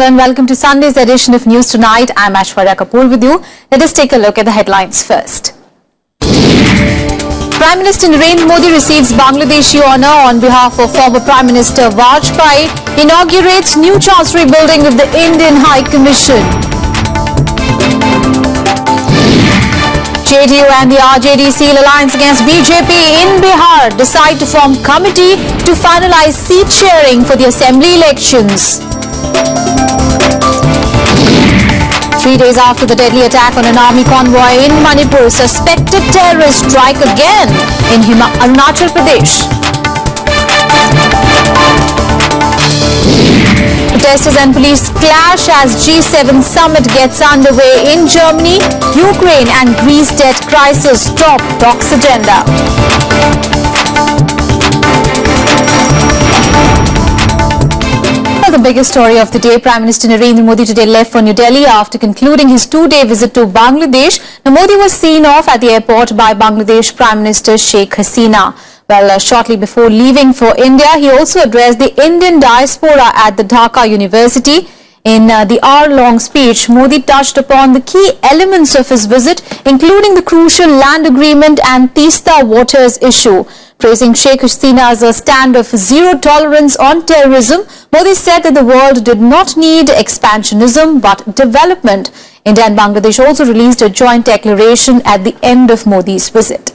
Hello and welcome to Sunday's edition of News Tonight. I'm Aishwarya Kapoor with you. Let us take a look at the headlines first. Prime Minister Narendra Modi receives Bangladeshi honour on behalf of former Prime Minister Vajpayee. Inaugurates new Chancery building of the Indian High Commission. JDU and the RJD seal alliance against BJP in Bihar. Decide to form committee to finalize seat sharing for the assembly elections. 3 days after the deadly attack on an army convoy in Manipur, suspected terrorists strike again in Arunachal Pradesh. Protesters and police clash as G7 summit gets underway in Germany. Ukraine and Greece debt crisis top talks agenda. The biggest story of the day, Prime Minister Narendra Modi today left for New Delhi after concluding his two-day visit to Bangladesh. Now, Modi was seen off at the airport by Bangladesh Prime Minister Sheikh Hasina. Well, shortly before leaving for India, he also addressed the Indian diaspora at the Dhaka University. In the hour-long speech, Modi touched upon the key elements of his visit, including the crucial land agreement and Teesta waters issue. Praising Sheikh Hasina's stand of zero tolerance on terrorism, Modi said that the world did not need expansionism but development. India and Bangladesh also released a joint declaration at the end of Modi's visit.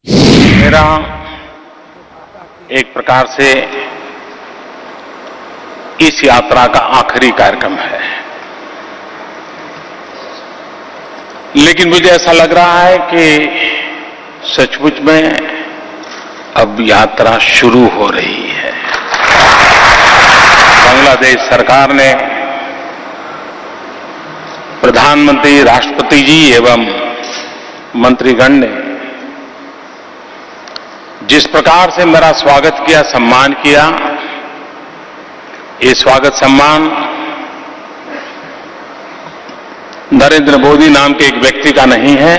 मेरा एक प्रकार से इस यात्रा का आखिरी कार्यक्रम है, लेकिन मुझे ऐसा लग रहा है कि सचमुच में अब यात्रा शुरू हो रही है। बांग्लादेश सरकार ने, प्रधानमंत्री, राष्ट्रपति जी एवं मंत्रीगण ने जिस प्रकार से मेरा स्वागत किया, सम्मान किया, ये स्वागत सम्मान नरेंद्र मोदी नाम के एक व्यक्ति का नहीं है,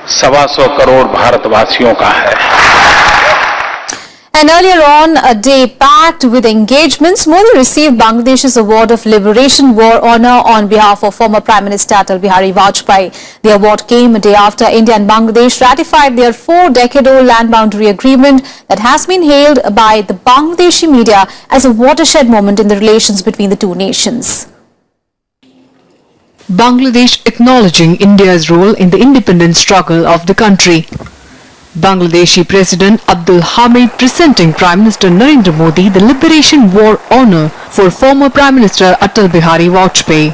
125 करोड़ भारतवासियों का है। And earlier on, a day packed with engagements, Modi received Bangladesh's Award of Liberation War honour on behalf of former Prime Minister Atal Bihari Vajpayee. The award came a day after India and Bangladesh ratified their 4-decade-old land boundary agreement that has been hailed by the Bangladeshi media as a watershed moment in the relations between the two nations. Bangladesh acknowledging India's role in the independence struggle of the country. Bangladeshi President Abdul Hamid presenting Prime Minister Narendra Modi the Liberation War honour for former Prime Minister Atal Bihari Vajpayee.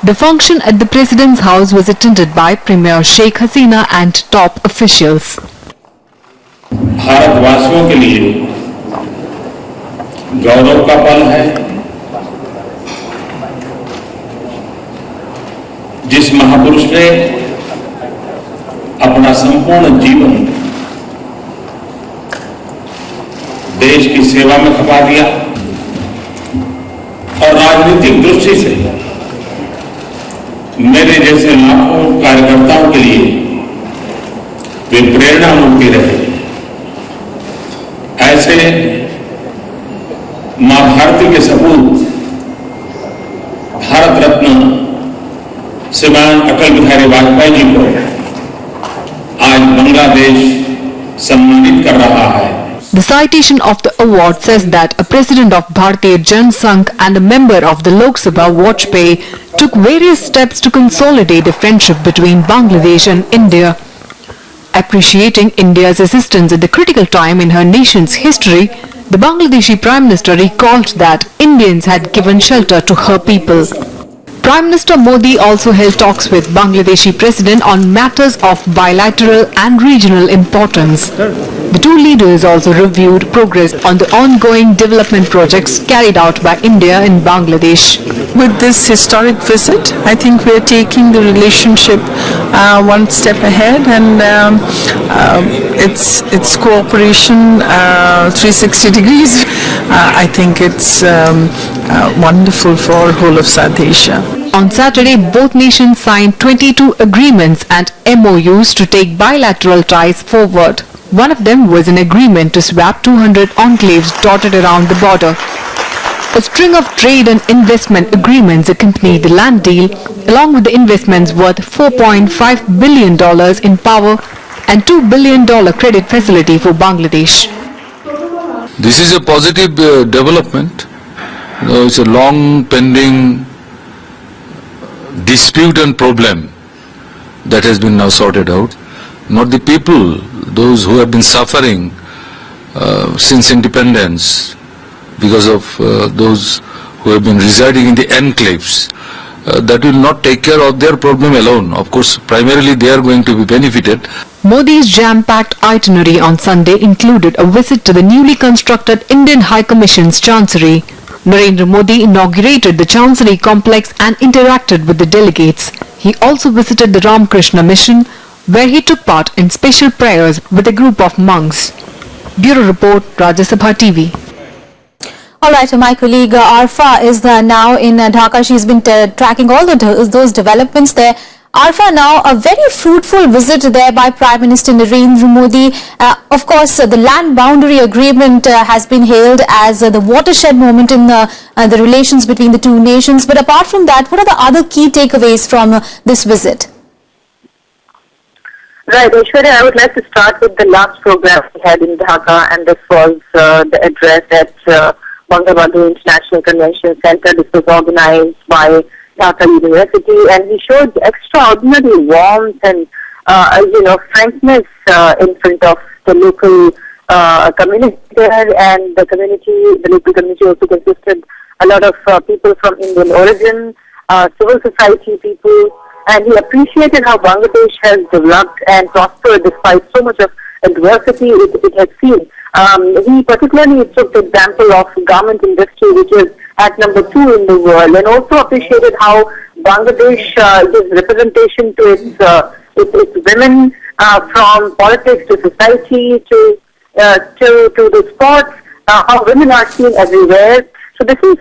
The function at the President's house was attended by Premier Sheikh Hasina and top officials. भारतवासियों के लिए गौरव का पल है, जिस महापुरुष ने अपना संपूर्ण जीवन देश की सेवा में खपा दिया और राजनीतिक दृष्टि से मेरे जैसे लाखों कार्यकर्ताओं के लिए वे प्रेरणा मूर्ति रहे। ऐसे मां भारती के सपूत भारत रत्न श्रीमान अटल बिहारी वाजपेयी जी को आज बांग्लादेश सम्मानित कर रहा है। The citation of the award says that a president of Bharatiya Janasangh and a member of the Lok Sabha, Vajpayee, took various steps to consolidate the friendship between Bangladesh and India. Appreciating India's assistance at the critical time in her nation's history, the Bangladeshi Prime Minister recalled that Indians had given shelter to her people. Prime Minister Modi also held talks with Bangladeshi President on matters of bilateral and regional importance. The two leaders also reviewed progress on the ongoing development projects carried out by India in Bangladesh. With this historic visit, I think we are taking the relationship one step ahead, and it's cooperation 360 degrees. I think it's wonderful for whole of South Asia. On Saturday, both nations signed 22 agreements and MOUs to take bilateral ties forward. One of them was an agreement to swap 200 enclaves dotted around the border. A string of trade and investment agreements accompanied the land deal, along with the investments worth $4.5 billion in power and $2 billion credit facility for Bangladesh. This is a positive development. It's a long pending dispute and problem that has been now sorted out. Not the people, those who have been suffering since independence because of those who have been residing in the enclaves. That will not take care of their problem alone. Of course, primarily they are going to be benefited. Modi's jam-packed itinerary on Sunday included a visit to the newly constructed Indian High Commission's Chancery. Narendra Modi inaugurated the Chancery complex and interacted with the delegates. He also visited the Ramakrishna Mission, where he took part in special prayers with a group of monks. Bureau Report, Rajya Sabha TV. All right, my colleague Arfa is now in Dhaka. She's been tracking all those developments there. Arfa, now a very fruitful visit there by Prime Minister Narendra Modi. Of course, the land boundary agreement has been hailed as the watershed moment in the relations between the two nations. But apart from that, what are the other key takeaways from this visit? Right, Aishwarya, I would like to start with the last program we had in Dhaka, and this was the address at Bangabandhu International Convention Center. This was organized by Dhaka University, and he showed extraordinary warmth and frankness in front of the local community there, and the local community also consisted a lot of people from Indian origin, civil society people, and he appreciated how Bangladesh has developed and prospered despite so much of adversity it has seen. He particularly took the example of garment industry, which is at number 2 in the world, and also appreciated how Bangladesh gives representation to its women, from politics to society to the sports, how women are seen everywhere. So this is,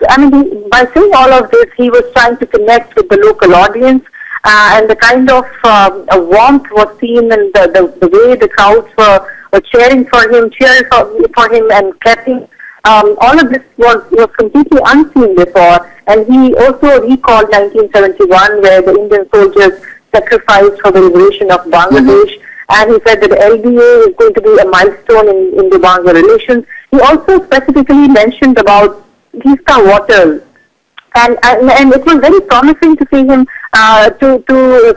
by saying all of this, he was trying to connect with the local audience, and the kind of warmth was seen, and the way the crowds were cheering for him, and clapping. All of this was completely unseen before, and he also recalled 1971, where the Indian soldiers sacrificed for the liberation of Bangladesh, and he said that the LDA is going to be a milestone in the Bangla relations. He also specifically mentioned about Tista waters, and it was very promising to see him to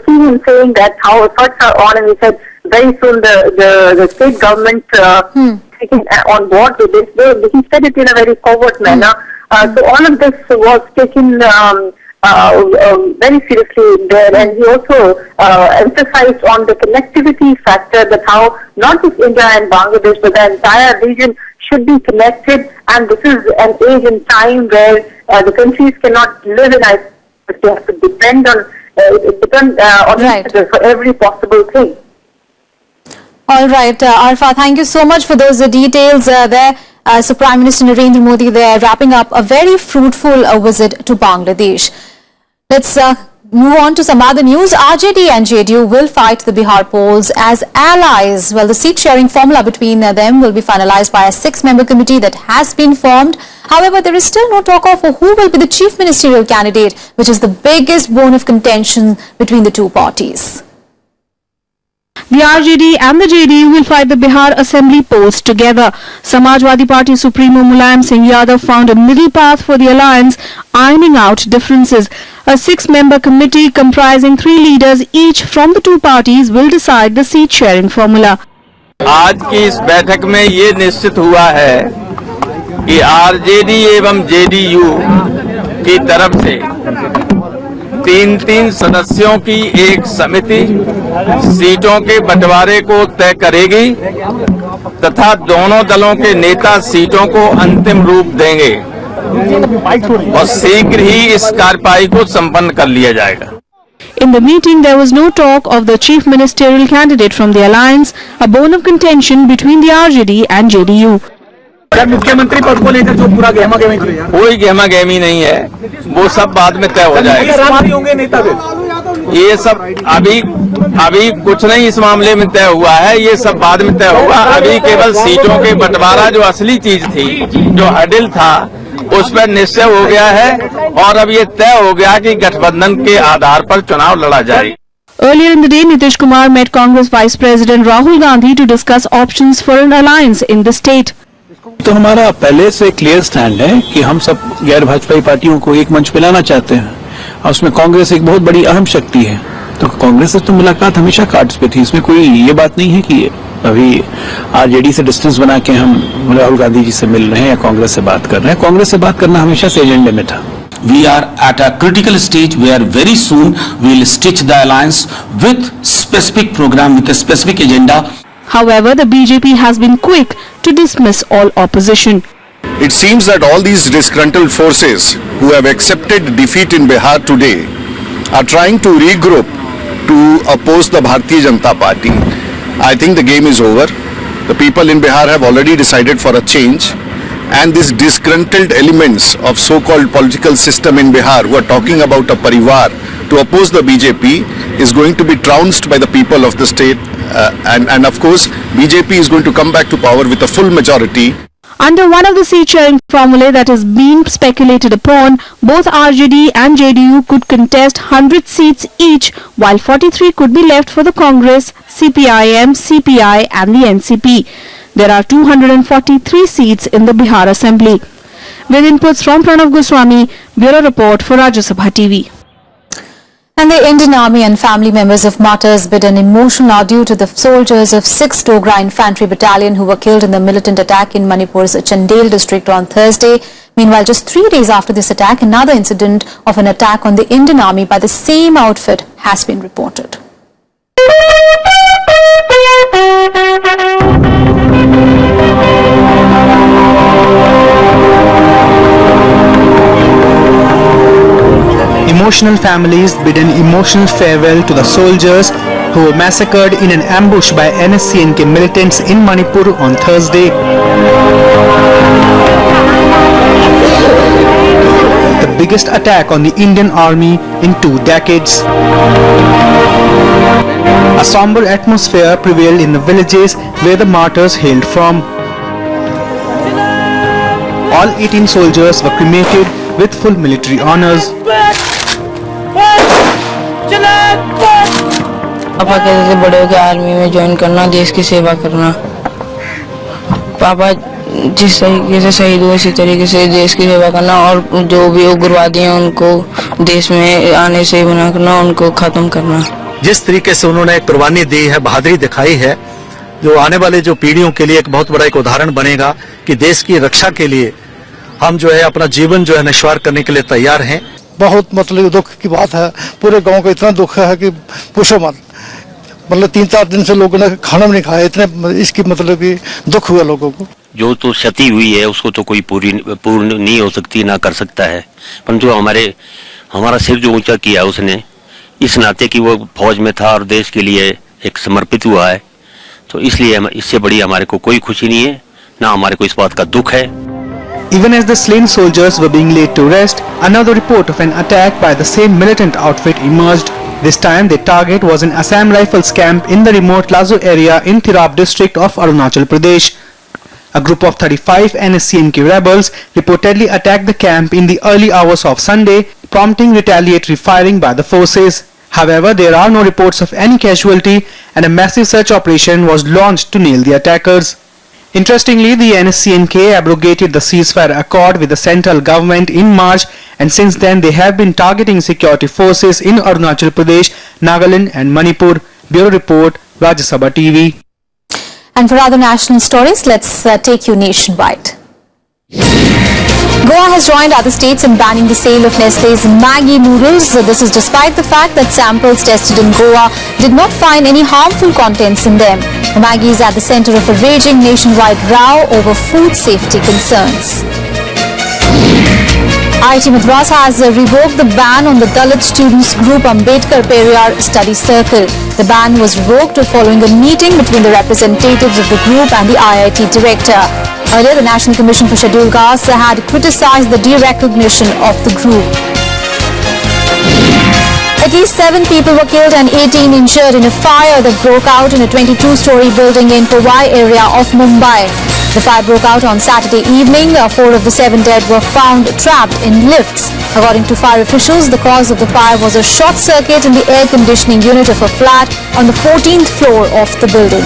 see him saying that how efforts are on, and he said very soon the state government taking on board with this. He said it in a very covert manner. So all of this was taken very seriously there, and he also emphasized on the connectivity factor, that how not just India and Bangladesh but the entire region should be connected, and this is an age and time where the countries cannot live in isolation, but they have to depend on each other for every possible thing. All right, Arfa, thank you so much for those details there. So Prime Minister Narendra Modi there wrapping up a very fruitful visit to Bangladesh. Let's move on to some other news. RJD and JDU will fight the Bihar polls as allies. Well, the seat sharing formula between them will be finalized by a 6-member committee that has been formed. However, there is still no talk of who will be the chief ministerial candidate, which is the biggest bone of contention between the two parties. The RJD and the JDU will fight the Bihar Assembly polls together. Samajwadi Party Supremo Mulayam Singh Yadav found a middle path for the alliance, ironing out differences. A 6-member committee comprising 3 leaders each from the two parties will decide the seat sharing formula. आज की इस बैठक में ये निश्चित हुआ है कि आरजेडी एवं जेडीयू की तरफ से 3 सदस्यों की एक समिति सीटों के बंटवारे को तय करेगी तथा दोनों दलों के नेता सीटों को अंतिम रूप देंगे और शीघ्र ही इस कार्यवाही को संपन्न कर लिया जाएगा. In the meeting, there was no talk of the chief ministerial candidate from the alliance, a bone of contention between the RJD and JDU. मुख्यमंत्री पद को लेकर जो पूरा कोई गहमा गहमी नहीं है, वो सब बाद में तय हो जाएगा. ये सब अभी कुछ नहीं इस मामले में तय हुआ है, ये सब बाद में तय होगा. अभी केवल सीटों के बंटवारा जो असली चीज थी, जो हडिल था, उस पर निश्चय हो गया है और अब ये तय हो गया कि गठबंधन के आधार पर चुनाव लड़ा जाए। Earlier in the day, Nitish Kumar met Congress Vice President Rahul Gandhi to discuss options for an alliance in the state. तो हमारा पहले से क्लियर स्टैंड है कि हम सब गैर भाजपाई पार्टियों को एक मंच पे लाना चाहते हैं और उसमें कांग्रेस एक बहुत बड़ी अहम शक्ति है। तो कांग्रेस से तो मुलाकात हमेशा कार्ड्स पे थी, इसमें कोई ये बात नहीं है कि अभी आरजेडी से डिस्टेंस बना के हम राहुल गांधी जी से मिल रहे हैं या कांग्रेस से बात कर रहे हैं। कांग्रेस से बात करना हमेशा से एजेंडे में था। We are at a critical stage where very soon we will stitch the alliance with specific program, with a specific agenda. However, the BJP has been quick to dismiss all opposition. It seems that all these disgruntled forces who have accepted defeat in Bihar today are trying to regroup to oppose the Bharatiya Janata Party. I think the game is over. The people in Bihar have already decided for a change. And these disgruntled elements of so-called political system in Bihar who are talking about a parivar to oppose the BJP is going to be trounced by the people of the state. And of course, BJP is going to come back to power with a full majority. Under one of the seat-sharing formulae that is being speculated upon, both RJD and JDU could contest 100 seats each, while 43 could be left for the Congress, CPIM, CPI and the NCP. There are 243 seats in the Bihar Assembly. With inputs from Pranav Goswami, Bureau Report for Rajya Sabha TV. And the Indian Army and family members of martyrs bid an emotional adieu to the soldiers of 6th Dogra Infantry Battalion who were killed in the militant attack in Manipur's Chandel district on Thursday. Meanwhile, just 3 days after this attack, another incident of an attack on the Indian Army by the same outfit has been reported. Emotional families bid an emotional farewell to the soldiers who were massacred in an ambush by NSCNK militants in Manipur on Thursday. The biggest attack on the Indian Army in 2 decades. A somber atmosphere prevailed in the villages where the martyrs hailed from. All 18 soldiers were cremated with full military honors. पापा कहते थे बड़े होकर army में join करना, देश की सेवा करना। पापा जिस तरीके से शहीद हुए उसी तरीके से देश की सेवा करना और जो भी उग्रवादी हैं उनको देश में आने से मना करना, उनको खत्म करना। जिस तरीके से उन्होंने एक कुर्बानी दी है, बहादुरी दिखाई है, जो आने वाले जो पीढ़ियों के लिए एक बहुत बड़ा एक उदाहरण बनेगा कि देश की रक्षा के लिए हम जो है अपना जीवन जो है निश्वार करने के लिए तैयार हैं। बहुत मतलब दुख की बात है, पूरे गांव को इतना दुख है कि पूछो मत। मतलब 3-4 दिन से लोगों ने खाना नहीं खाया, इतने इसकी मतलब कि दुख हुआ लोगों को। जो तो क्षति हुई है उसको तो कोई पूर्ण नहीं हो सकती, ना कर सकता है, परंतु हमारा सिर जो ऊंचा किया उसने इस नाते कि वो फौज में था और देश के लिए एक समर्पित हुआ है, तो इसलिए इससे बड़ी हमारे को कोई खुशी नहीं है, ना हमारे को इस बात का दुख है। Even as the slain soldiers were being laid to rest, another report of an attack by the same militant outfit emerged. This time their target was an Assam Rifles camp in the remote Lazo area in Tirap district of Arunachal Pradesh. A group of 35 NSCNK rebels reportedly attacked the camp in the early hours of Sunday, prompting retaliatory firing by the forces. However, there are no reports of any casualty and a massive search operation was launched to nail the attackers. Interestingly, the NSCNK abrogated the ceasefire accord with the central government in March, and since then they have been targeting security forces in Arunachal Pradesh, Nagaland and Manipur. Bureau Report, Rajya Sabha TV. And for other national stories, let's take you nationwide. Goa has joined other states in banning the sale of Nestle's Maggi noodles. This is despite the fact that samples tested in Goa did not find any harmful contents in them. Maggi is at the center of a raging nationwide row over food safety concerns. IIT Madras has revoked the ban on the Dalit students group Ambedkar Periyar Study Circle. The ban was revoked following a meeting between the representatives of the group and the IIT director. Earlier, the National Commission for Scheduled Castes had criticized the derecognition of the group. At least 7 people were killed and 18 injured in a fire that broke out in a 22-story building in Powai area of Mumbai. The fire broke out on Saturday evening. 4 of the 7 dead were found trapped in lifts. According to fire officials, the cause of the fire was a short circuit in the air conditioning unit of a flat on the 14th floor of the building.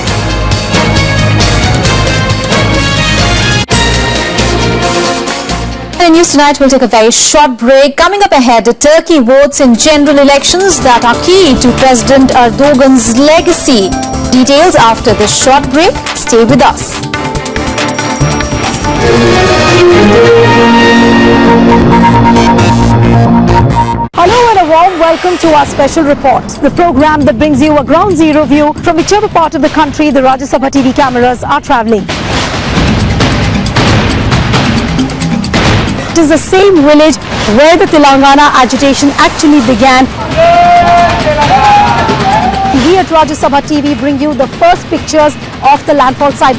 In news tonight, we'll take a very short break. Coming up ahead, Turkey votes in general elections that are key to President Erdogan's legacy. Details after this short break. Stay with us. Hello and a warm welcome to our special report, the program that brings you a ground zero view from whichever part of the country the Rajya Sabha TV cameras are travelling. It is the same village where the Telangana agitation actually began. We at Rajya Sabha TV bring you the first pictures of the landfall site.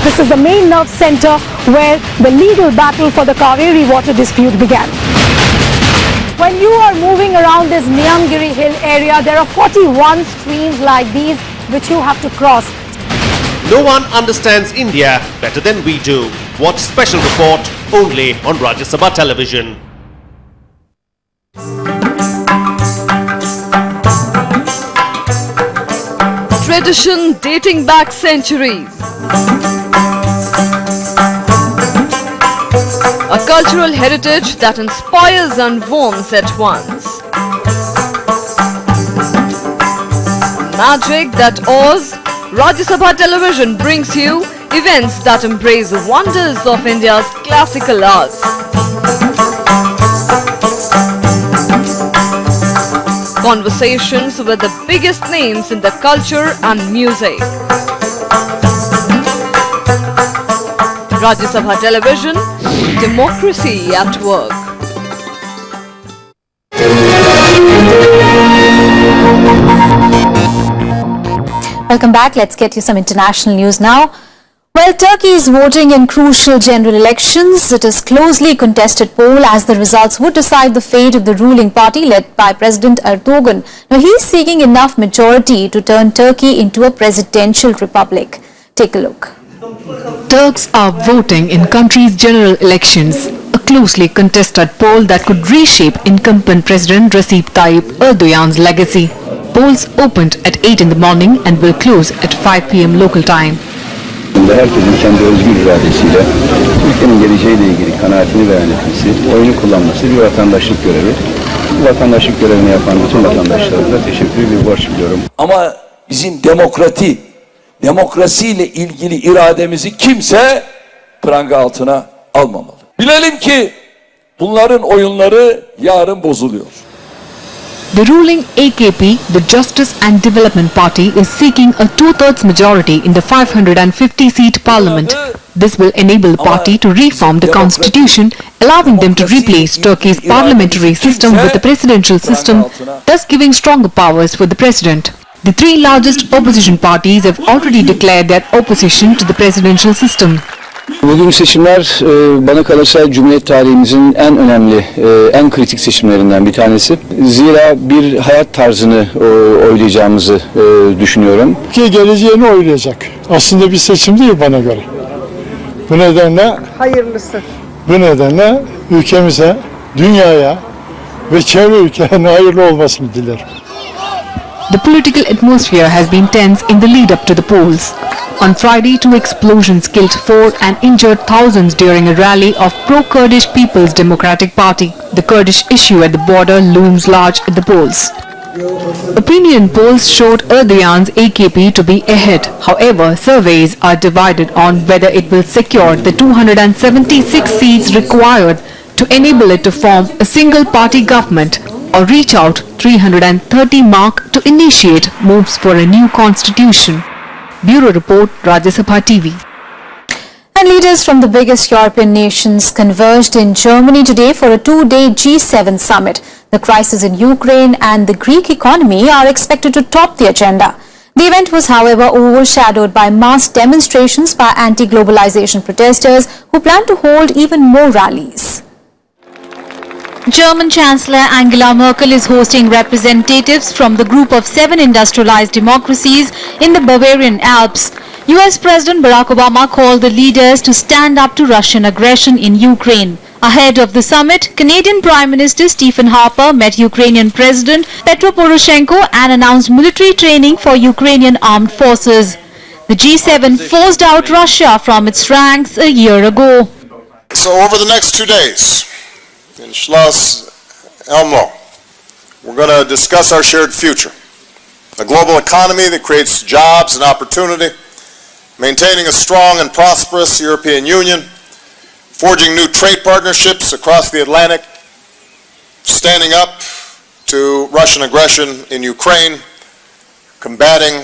This is the main nerve centre where the legal battle for the Kaveri water dispute began. When you are moving around this Niyamgiri hill area, there are 41 streams like these which you have to cross. No one understands India better than we do. Watch special report only on Rajya Sabha television. Tradition dating back centuries. A cultural heritage that inspires and warms at once. Magic that awes. Rajya Sabha television brings you events that embrace the wonders of India's classical arts. Conversations with the biggest names in the culture and music. Rajya Sabha television, democracy at work. Welcome back. Let's get you some international news now. Well, Turkey is voting in crucial general elections. It is closely contested poll as the results would decide the fate of the ruling party led by President Erdogan. Now, he is seeking enough majority to turn Turkey into a presidential republic. Take a look. Turks are voting in country's general elections, a closely contested poll that could reshape incumbent President Recep Tayyip Erdogan's legacy. Polls opened at 8 in the morning and will close at 5 p.m. local time. Herkesin kendi özgür iradesiyle ülkenin geleceğiyle ilgili kanaatini beyan etmesi, oyunu kullanması bir vatandaşlık görevi. Bu vatandaşlık görevini yapan bütün vatandaşlarımıza teşekkür bir borç biliyorum. Ama bizim demokrasiyle ilgili irademizi kimse pranga altına almamalı. Bilelim ki bunların oyunları yarın bozuluyor. The ruling AKP, the Justice and Development Party, is seeking a two-thirds majority in the 550-seat parliament. This will enable the party to reform the constitution, allowing them to replace Turkey's parliamentary system with the presidential system, thus giving stronger powers for the president. The three largest opposition parties have already declared their opposition to the presidential system. Bugün seçimler bana kalırsa Cumhuriyet tarihimizin en önemli, en kritik seçimlerinden bir tanesi. Zira bir hayat tarzını oylayacağımızı düşünüyorum. Ki geleceğini oylayacak. Aslında bir seçim değil bana göre. Bu nedenle hayırlısı. Bu nedenle ülkemize, dünyaya ve çevre ülkelerine hayırlı olmasını dilerim. The political atmosphere has been tense in the lead up to the polls. On Friday, 2 explosions killed 4 and injured thousands during a rally of pro-Kurdish People's Democratic Party. The Kurdish issue at the border looms large at the polls. Opinion polls showed Erdogan's AKP to be ahead. However, surveys are divided on whether it will secure the 276 seats required to enable it to form a single-party government or reach out 330 mark to initiate moves for a new constitution. Bureau Report, Rajya Sabha TV. And leaders from the biggest European nations converged in Germany today for a 2-day G7 summit. The crisis in Ukraine and the Greek economy are expected to top the agenda. The event was, however, overshadowed by mass demonstrations by anti-globalization protesters who plan to hold even more rallies. German Chancellor Angela Merkel is hosting representatives from the group of 7 industrialized democracies in the Bavarian Alps. US President Barack Obama called the leaders to stand up to Russian aggression in Ukraine. Ahead of the summit, Canadian Prime Minister Stephen Harper met Ukrainian President Petro Poroshenko and announced military training for Ukrainian armed forces. The G7 forced out Russia from its ranks a year ago. So over the next 2 days in Schloss Elmo, we're going to discuss our shared future. A global economy that creates jobs and opportunity, maintaining a strong and prosperous European Union, forging new trade partnerships across the Atlantic, standing up to Russian aggression in Ukraine, combating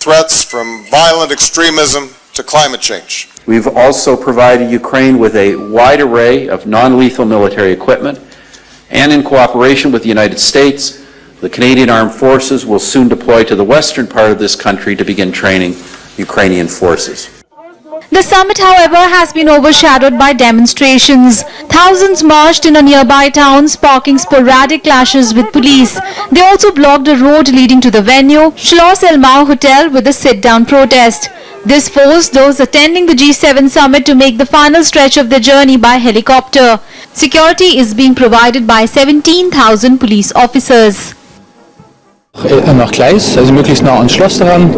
threats from violent extremism to climate change. We've also provided Ukraine with a wide array of non-lethal military equipment, and in cooperation with the United States, the Canadian Armed Forces will soon deploy to the western part of this country to begin training Ukrainian forces. The summit, however, has been overshadowed by demonstrations. Thousands marched in a nearby town, sparking sporadic clashes with police. They also blocked a road leading to the venue, Schloss Elmau Hotel, with a sit-down protest. This forced those attending the G7 summit to make the final stretch of their journey by helicopter. Security is being provided by 17,000 police officers. Nach Gleis, also möglichst nah ans Schloss daran,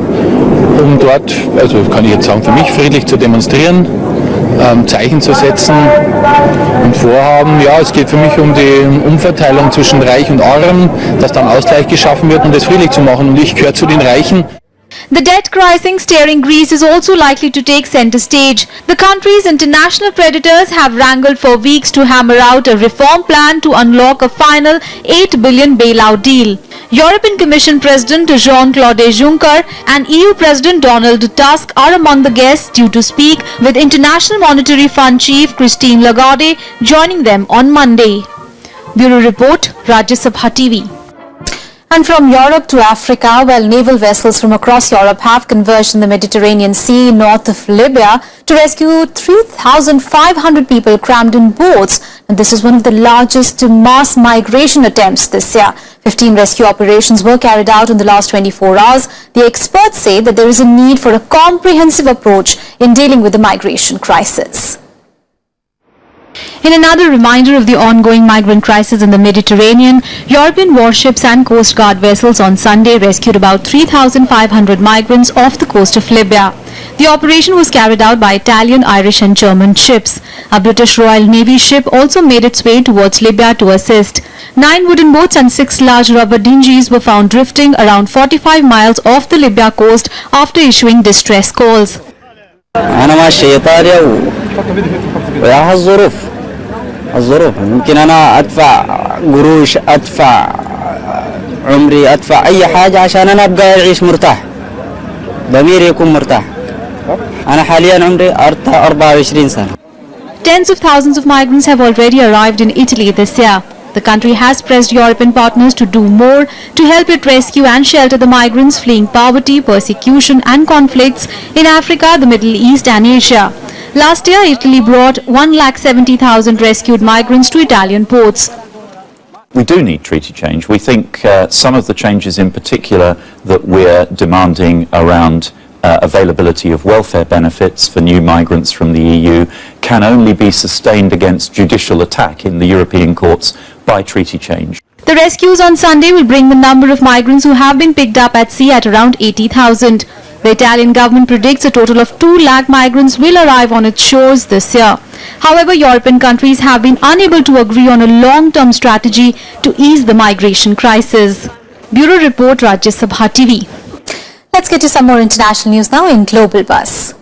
um dort, also kann ich jetzt sagen, für mich friedlich zu demonstrieren, Zeichen zu setzen und Vorhaben. Ja, es geht für mich um die Umverteilung zwischen Reich und Arm, dass dann Ausgleich geschaffen wird, um das friedlich zu machen. Und ich gehöre zu den Reichen. The debt crisis staring Greece is also likely to take center stage. The country's international creditors have wrangled for weeks to hammer out a reform plan to unlock a final 8 billion bailout deal. European Commission President Jean-Claude Juncker and EU President Donald Tusk are among the guests due to speak, with International Monetary Fund Chief Christine Lagarde joining them on Monday. Bureau Report, Rajya Sabha TV. And from Europe to Africa, naval vessels from across Europe have converged in the Mediterranean Sea north of Libya to rescue 3,500 people crammed in boats. And this is one of the largest mass migration attempts this year. 15 rescue operations were carried out in the last 24 hours. The experts say that there is a need for a comprehensive approach in dealing with the migration crisis. In another reminder of the ongoing migrant crisis in the Mediterranean, European warships and Coast Guard vessels on Sunday rescued about 3,500 migrants off the coast of Libya. The operation was carried out by Italian, Irish and German ships. A British Royal Navy ship also made its way towards Libya to assist. 9 wooden boats and 6 large rubber dinghies were found drifting around 45 miles off the Libya coast after issuing distress calls. أنا ماشي إيطاليا وياها الظروف ممكن أنا أدفع قروش أدفع عمري أدفع أي حاجة عشان أنا أبقى أعيش مرتاح ضميري يكون مرتاح أنا حاليا عمري 24 سنة. Tens of thousands of migrants have already arrived in Italy this year. The country has pressed European partners to do more to help it rescue and shelter the migrants fleeing poverty, persecution and conflicts in Africa, the Middle East and Asia. Last year, Italy brought 170,000 rescued migrants to Italian ports. We do need treaty change. We think some of the changes in particular that we're demanding around availability of welfare benefits for new migrants from the EU can only be sustained against judicial attack in the European courts by treaty change. The rescues on Sunday will bring the number of migrants who have been picked up at sea at around 80,000. The Italian government predicts a total of 2 lakh migrants will arrive on its shores this year. However, European countries have been unable to agree on a long-term strategy to ease the migration crisis. Bureau Report, Rajya Sabha TV. Let's get to some more international news now in Global Buzz.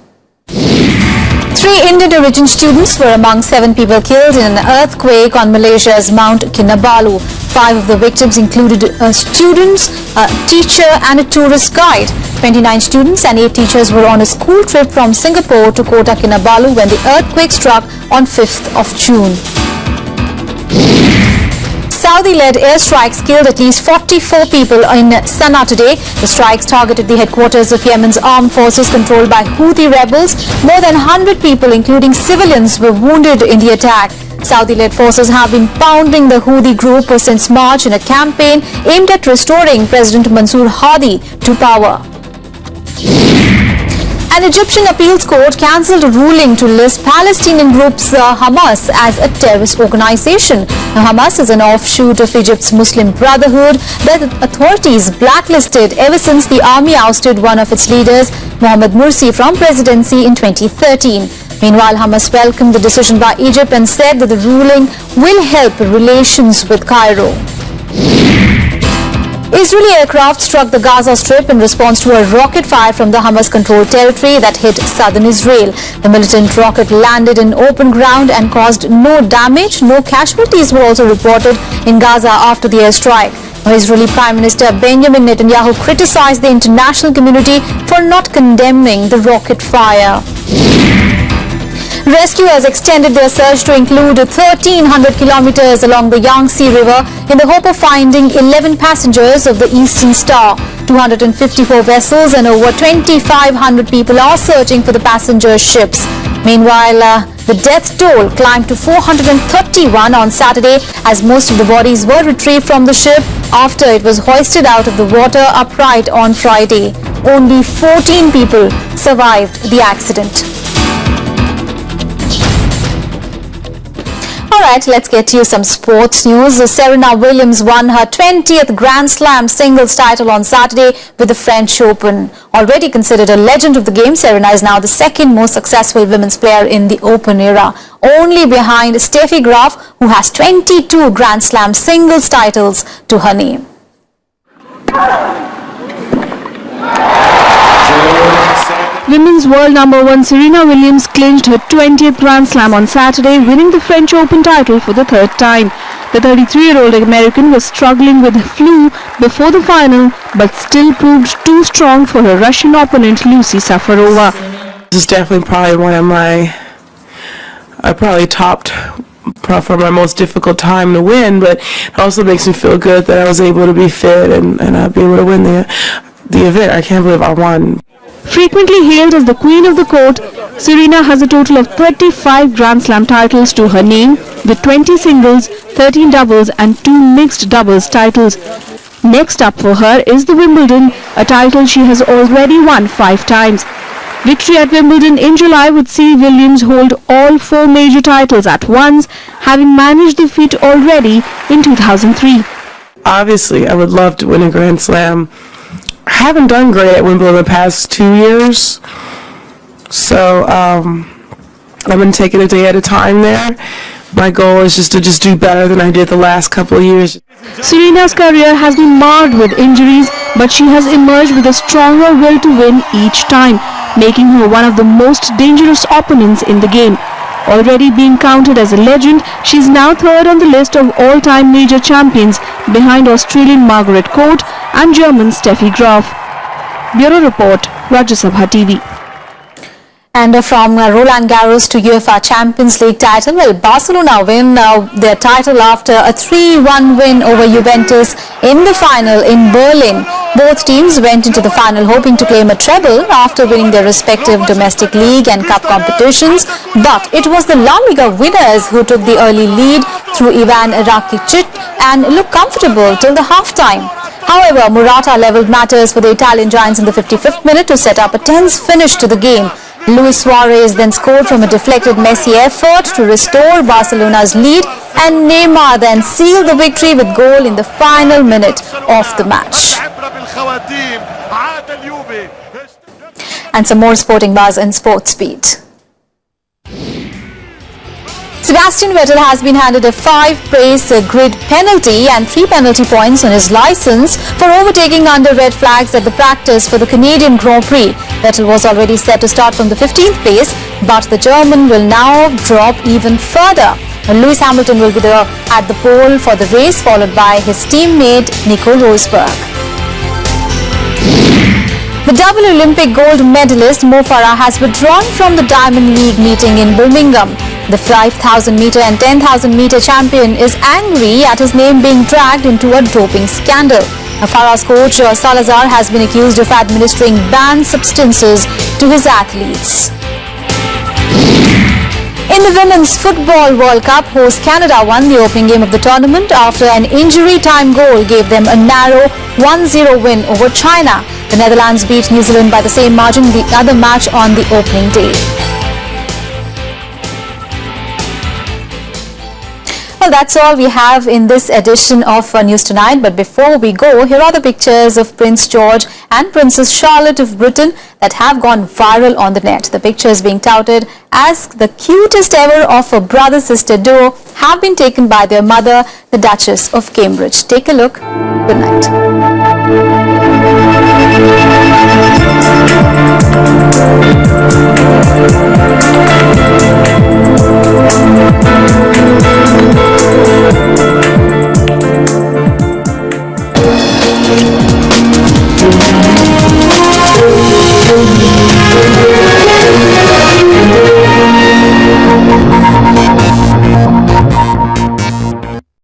3 Indian origin students were among 7 people killed in an earthquake on Malaysia's Mount Kinabalu. 5 of the victims included students, a teacher and a tourist guide. 29 students and 8 teachers were on a school trip from Singapore to Kota Kinabalu when the earthquake struck on 5th of June. Saudi-led airstrikes killed at least 44 people in Sana'a today. The strikes targeted the headquarters of Yemen's armed forces controlled by Houthi rebels. More than 100 people, including civilians, were wounded in the attack. Saudi-led forces have been pounding the Houthi group since March in a campaign aimed at restoring President Mansour Hadi to power. An Egyptian appeals court cancelled a ruling to list Palestinian groups Hamas as a terrorist organization. Now, Hamas is an offshoot of Egypt's Muslim Brotherhood that authorities blacklisted ever since the army ousted one of its leaders, Mohammed Morsi, from presidency in 2013. Meanwhile, Hamas welcomed the decision by Egypt and said that the ruling will help relations with Cairo. Israeli aircraft struck the Gaza Strip in response to a rocket fire from the Hamas-controlled territory that hit southern Israel. The militant rocket landed in open ground and caused no damage. No casualties were also reported in Gaza after the airstrike. Israeli Prime Minister Benjamin Netanyahu criticized the international community for not condemning the rocket fire. Rescuers extended their search to include 1,300 kilometers along the Yangtze River in the hope of finding 11 passengers of the Eastern Star. 254 vessels and over 2,500 people are searching for the passenger ships. Meanwhile, the death toll climbed to 431 on Saturday as most of the bodies were retrieved from the ship after it was hoisted out of the water upright on Friday. Only 14 people survived the accident. Alright, let's get to you some sports news. Serena Williams won her 20th Grand Slam singles title on Saturday with the French Open. Already considered a legend of the game, Serena is now the second most successful women's player in the Open era, only behind Steffi Graf, who has 22 Grand Slam singles titles to her name. Women's world number one Serena Williams clinched her 20th Grand Slam on Saturday, winning the French Open title for the third time. The 33-year-old American was struggling with flu before the final, but still proved too strong for her Russian opponent Lucy Safarova. This is definitely probably one of my, I probably topped for my most difficult time to win, but it also makes me feel good that I was able to be fit and be able to win the event. I can't believe I won. Frequently hailed as the queen of the court, Serena has a total of 35 Grand Slam titles to her name, with 20 singles, 13 doubles and 2 mixed doubles titles. Next up for her is the Wimbledon, a title she has already won 5 times. Victory at Wimbledon in July would see Williams hold all 4 major titles at once, having managed the feat already in 2003. Obviously, I would love to win a Grand Slam. I haven't done great at Wimbledon the past 2 years, so I've been taking it a day at a time there. My goal is just to do better than I did the last couple of years. Serena's career has been marred with injuries, but she has emerged with a stronger will to win each time, making her one of the most dangerous opponents in the game. Already being counted as a legend, she is now third on the list of all-time major champions, behind Australian Margaret Court and German Steffi Graf. Bureau Report, Rajya Sabha TV. And from Roland Garros to UEFA Champions League title, well, Barcelona win their title after a 3-1 win over Juventus in the final in Berlin. Both teams went into the final hoping to claim a treble after winning their respective domestic league and cup competitions. But it was the La Liga winners who took the early lead through Ivan Rakitic and looked comfortable till the halftime. However, Morata levelled matters for the Italian Giants in the 55th minute to set up a tense finish to the game. Luis Suarez then scored from a deflected Messi effort to restore Barcelona's lead, and Neymar then sealed the victory with goal in the final minute of the match. And some more sporting buzz and sports beat. Sebastian Vettel has been handed a 5-race grid penalty and 3 penalty points on his license for overtaking under red flags at the practice for the Canadian Grand Prix. Vettel was already set to start from the 15th place, but the German will now drop even further. Lewis Hamilton will be at the pole for the race, followed by his teammate Nico Rosberg. The double Olympic gold medalist Mo Farah has withdrawn from the Diamond League meeting in Birmingham. The 5,000 meter and 10,000 meter champion is angry at his name being dragged into a doping scandal. Farah's coach Salazar has been accused of administering banned substances to his athletes. In the Women's Football World Cup, host Canada won the opening game of the tournament after an injury time goal gave them a narrow 1-0 win over China. The Netherlands beat New Zealand by the same margin in the other match on the opening day. Well, that's all we have in this edition of News Tonight. But before we go, here are the pictures of Prince George and Princess Charlotte of Britain that have gone viral on the net. The pictures being touted as the cutest ever of a brother-sister duo have been taken by their mother, the Duchess of Cambridge. Take a look. Good night. Thank you.